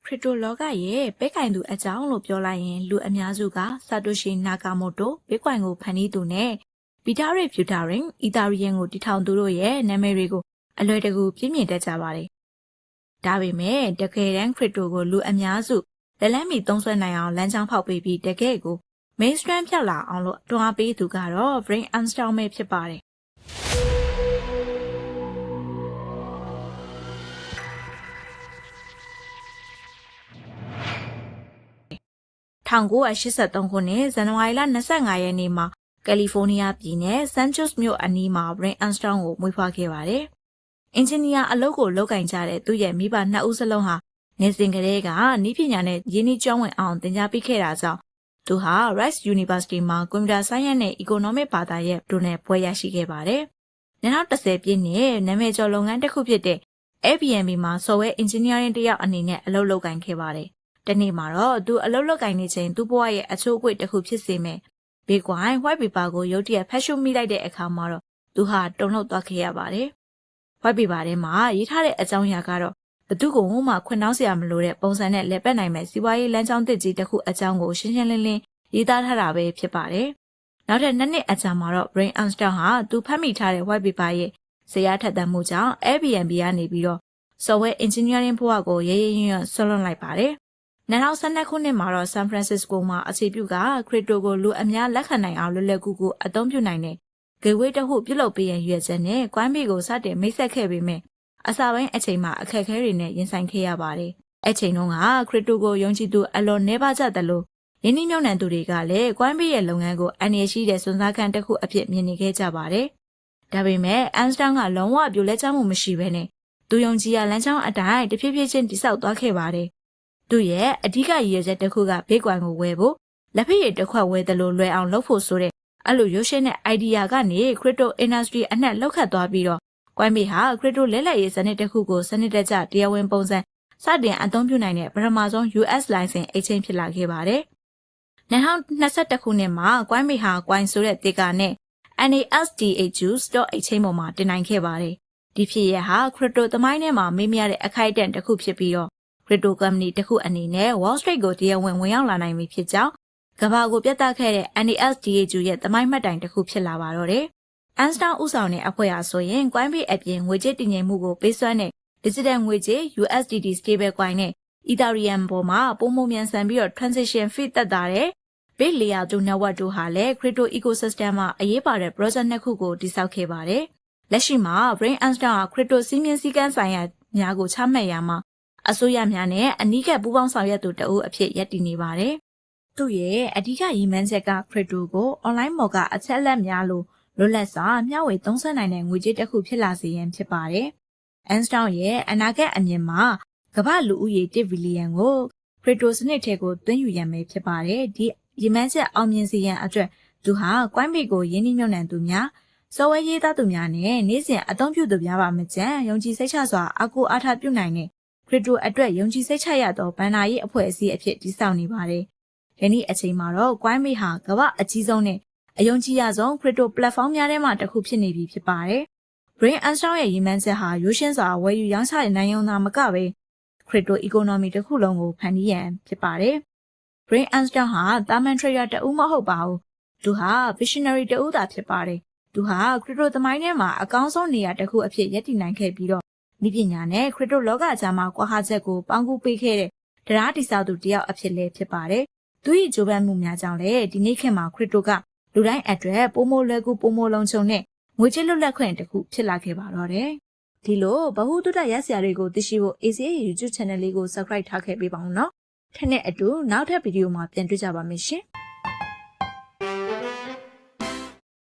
ခရစ်တိုလောကရဲ့ဘဲကင်သူအကြောင်းလို့ပြောလိုက်ရင်လူအများစုကဆာတိုရှီနာကာမိုတိုဘဲကွင်ကိုဖန်တီးသူနဲ့ဗီတာရီဖြူတာရင်အီတာရီယန်ကိုတည်ထောင်သူတို့ရဲ့နာမည်တွေကိုအလွယ်တကူပြင်းပြတတ်ကြပါတယ်။ဒါပေမဲ့တကယ်တမ်းခရစ်တိုကိုလူအများစုလက်လန်းမီသုံးဆွဲနိုင်အောင်လမ်းကြောင်းဖောက်ပေးပြီးတကယ်ကို mainstream ဖြတ်လာအောင်လို့တွန်းအားပေးသူကတော့ Brian Armstrong ပဲဖြစ်ပါတယ်။1983ခုနှစ်ဇန်နဝါရီလ25ရက်နေ့မှာကယ်လီဖိုးနီးယားပြည်နယ်ဆန်ချွတ်မြို့အနီးမှာ Brian Armstrong ကိုမွေးဖွားခဲ့ပါတယ်။အင်ဂျင်နီယာအလုပ်ကိုလုပ်ကင်ကြတဲ့သူ့ရဲ့မိဘနှစ်ဦးစလုံးဟာနေစဉ်ကလေးကနည်းပညာနဲ့ရင်းနှီးကျွမ်းဝင်အောင်သင်ကြားပေးခဲ့တာကြောင့်သူဟာ Rice University မှာကွန်ပျူတာဆိုင်းယက်နဲ့ Economic ဘာသာရပ်တို့နဲ့ဘွဲ့ရရှိခဲ့ပါတယ်။2010ပြည့်နှစ်နာမည်ကျော်လုပ်ငန်းတစ်ခုဖြစ်တဲ့ Airbnb မှာ Software Engineering တယောက်အနေနဲ့အလုပ်လုပ်ကင်ခဲ့ပါတယ်။တနေ့မှာတော့သူအလုပ်လုပ်ကင်နေချိန်သူ့ဘဝရဲ့အချိုးအကွေ့တစ်ခုဖြစ်စေမယ်။ဘေးကွိုင်း white paper ကိုရုတ်တရက်ဖတ်ရှုမိလိုက်တဲ့အခါမှာတော့သူဟာတုန်လှုပ်သွားခဲ့ရပါတယ်။ white paper ထဲမှာရေးထားတဲ့အကြောင်းအရာကတော့ဘသူကိုမှခွင့်တောင်းစရာမလိုတဲ့ပုံစံနဲ့လက်ပတ်နိုင်မဲ့စီးပွားရေးလမ်းကြောင်းသစ်ကြီးတစ်ခုအကြောင်းကိုရှင်းရှင်းလင်းလင်းရေးသားထားတာပဲဖြစ်ပါတယ်။နောက်ထပ်2နှစ်အကြာမှာတော့ Brian Armstrong ဟာသူဖတ်မိထားတဲ့ white paper ရဲ့ဇယားထက်သန်မှုကြောင့် Airbnb ကနေပြီးတော့ Software Engineering ဘဝကိုရဲရဲရွံ့ရွံ့ဆွလွန်လိုက်ပါတယ်။2012ခုနှစ်မှာတော့ San Francisco မှာအခြေပြုကခရစ်တိုကိုလူအများလက်ခံနိုင်အောင်လွယ်လွယ်ကူကူအသုံးပြုနိုင်တဲ့ gateway တစ်ခုပြုလုပ်ပေးရန်ရွေးချက်နဲ့ Coinbase ကိုစတင်မိတ်ဆက်ခဲ့ပေမဲ့အစပိုင်းအချိန်မှာအခက်အခဲတွေနဲ့ရင်ဆိုင်ခဲ့ရပါတယ်။အဲ့ချိန်တုန်းကခရစ်တိုကိုယုံကြည်သူအလွန်နှဲပါကြသလိုရင်းနှီးမြှုပ်နှံသူတွေကလည်း Coinbase ရဲ့လုပ်ငန်းကိုအန္တရာယ်ရှိတဲ့စွန့်စားခန်းတစ်ခုအဖြစ်မြင်နေခဲ့ကြပါတယ်။ဒါပေမဲ့ Armstrong ကလုံးဝပြိုလဲကျမှုမရှိဘဲနဲ့သူယုံကြည်ရလမ်းကြောင်းအတိုင်းတဖြည်းဖြည်းချင်းတိဆောက်သွားခဲ့ပါတယ်။သူရဲ့အဓိကရည်ရွယ်ချက်တစ်ခုကဘေးကွိုင်ကိုဝယ်ဖို့လက်ဖက်ရည်တစ်ခွက်ဝယ်တယ်လို့လွယ်အောင်လုပ်ဖို့ဆိုတဲ့အဲ့လိုရွှေရှင်းတဲ့ idea ကနေ crypto industry အနှံ့လောက်ခတ်သွားပြီးတော့Coinbase ဟာ crypto လဲလှယ်ရေးစနစ်တစ်ခုကိုစနစ်တကျတရားဝင်ပုံစံစတင်အသုံးပြုနိုင်တဲ့ပထမဆုံး US license exchange ဖြစ်လာခဲ့ပါတယ်။2021ခုနှစ်မှာ Coinbase ဟာ Coin ဆိုတဲ့တေကာနဲ့ NASDAQ Stock Exchange ပေါ်မှာတင်နိုင်ခဲ့ပါတယ်။ဒီဖြစ်ရပ်ဟာ crypto သမိုင်းထဲမှာမေးမြန်းတဲ့အခိုက်အတန့်တစ်ခုဖြစ်ပြီးတော့ crypto company တစ်ခုအနေနဲ့ Wall Street ကိုတရားဝင်ဝင်ရောက်လာနိုင်ပြီဖြစ်ကြောင်းကမ္ဘာကိုပြသခဲ့တဲ့ NASDAQ ရဲ့သမိုင်းမှတ်တိုင်တစ်ခုဖြစ်လာပါတော့တယ်။ Armstrong ဦးဆောင်တဲ့အဖွဲ့အားဆိုရင် Coinbase အပြင်ငွေကြေးတည်ငြိမ်မှုကိုပေးစွမ်းတဲ့ Digital ငွေကြေး USDT Stablecoin နဲ့ Ethereum ပေါ်မှာပုံမှန်မြန်ဆန်ပြီးတော့ Transaction Fee သက်သာတဲ့ Bit Layer 2 Network တို့ဟာလည်း Crypto Ecosystem မှာအရေးပါတဲ့ Project နှစ်ခုကိုတည်ဆောက်ခဲ့ပါတယ်။လက်ရှိမှာ Brian Armstrong ဟာ Crypto စည်းမျဉ်းစည်းကမ်းဆိုင်ရာများကိုချမှတ်ရမှာအစိုးရများနဲ့အနီးကပ်ပူးပေါင်းဆောင်ရွက်သူတအုပ်အဖြစ်ရပ်တည်နေပါတယ်။သူ့ရဲ့အဓိကရည်မှန်းချက်က Crypto ကို Online ပေါ်ကအချက်အလက်များလို့လွတ်လပ်စွာမျှဝေသုံးစွဲနိုင်တဲ့ငွေကြေးတစ်ခုဖြစ်လာစေရန်ဖြစ်ပါတယ်။ Armstrong ရဲ့အနာဂတ်အမြင်မှာကမ္ဘာလူဦးရေ1ဘီလီယံကို crypto စနစ်ထဲကိုသွင်းယူရန်ပဲဖြစ်ပါတယ်။ဒီရည်မှန်းချက်အောင်မြင်စေရန်အတွက်သူဟာ Coinbase ကိုရင်းနှီးမြှုပ်နှံသူများsoftware ရေးသားသူများနဲ့နေ့စဉ်အသုံးပြုသူများပါမကျန်ယုံကြည်စိတ်ချစွာအားကိုးအားထားပြုနိုင်တဲ့ crypto အတွက်ယုံကြည်စိတ်ချရသောဘဏ္ဍာရေးအဖွဲ့အစည်းအဖြစ်တည်ဆောက်နေပါတယ်။ဒီနေ့အချိန်မှာတော့ Coinbase ဟာကမ္ဘာအကြီးဆုံးနဲ့အယုံကြည်ရဆုံး crypto platform များထဲမှာတစ်ခုဖြစ်နေပြီဖြစ်ပါတယ်။ Brian Armstrong ရဲ့ရည်မှန်းချက်ဟာရိုးရှင်းစွာဝယ်ယူရောင်းချနိုင်ရုံသာမကပဲ crypto economy တစ်ခုလုံးကိုဖန်တီးရန်ဖြစ်ပါတယ်။ Brian Armstrong ဟာတာမန် trader တဦးမဟုတ်ပါဘူး။သူဟာ visionary တဦးသာဖြစ်ပါတယ်။သူဟာ crypto သမိုင်းထဲမှာအကောင်းဆုံးနေရာတစ်ခုအဖြစ်ရပ်တည်နိုင်ခဲ့ပြီးတော့နည်းပညာနဲ့ crypto လောကကြားမှာကွာဟချက်ကိုပေါင်းကူးပေးခဲ့တဲ့တရားတည်ဆောက်သူတယောက်အဖြစ်လည်းဖြစ်ပါတယ်။သူ၏ကြိုးပမ်းမှုများကြောင့်လည်းဒီနေ့ခေတ်မှာ crypto ကလူတိုင်းအတွက်ပိုမိုလွယ်ကူပိုမိုလုံခြုံတဲ့ငွေကြေးလွတ်လပ်ခွင့်တစ်ခုဖြစ်လာခဲ့ပါတော့တယ်။ဒီလိုဗဟုသုတရစရာတွေကိုသိရှိဖို့ ACA YouTube Channel လေးကို Subscribe ထားခဲ့ပေးပါဦးနော်။ထက်နဲ့အတူနောက်ထပ်ဗီဒီယိုမှာပြန်တွေ့ကြပါမယ်ရှင်။